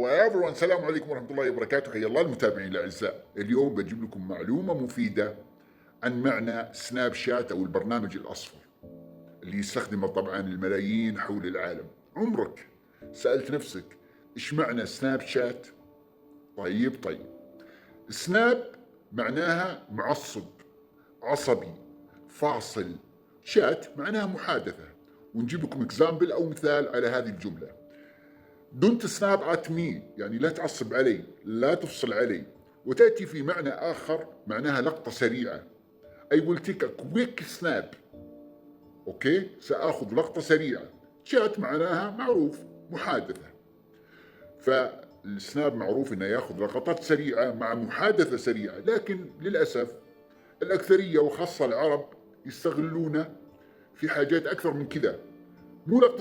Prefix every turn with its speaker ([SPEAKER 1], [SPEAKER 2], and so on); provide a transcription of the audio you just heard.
[SPEAKER 1] الله everyone. السلام عليكم ورحمة الله وبركاته. حيا الله المتابعين الأعزاء. اليوم بجيب لكم معلومة مفيدة عن معنى سناب شات أو البرنامج الأصفر اللي يستخدمه طبعا الملايين حول العالم. عمرك سألت نفسك إيش معنى سناب شات؟ طيب سناب معناها معصب، عصبي، فاصل. شات معناها محادثة. ونجيب لكم اكزامبل أو مثال على هذه الجملة. دونت سناب ات مي، يعني لا تعصب علي، لا تفصل علي. وتأتي في معنى آخر معناها لقطة سريعة. I will take a quick snap. أوكي؟ سأخذ لقطة سريعة. شات معناها معروف، محادثة. فالسناب معروف إنه يأخذ لقطات سريعة مع محادثة سريعة، لكن للأسف الأكثرية وخاصة العرب يستغلونه في حاجات أكثر من كذا. مو لقطة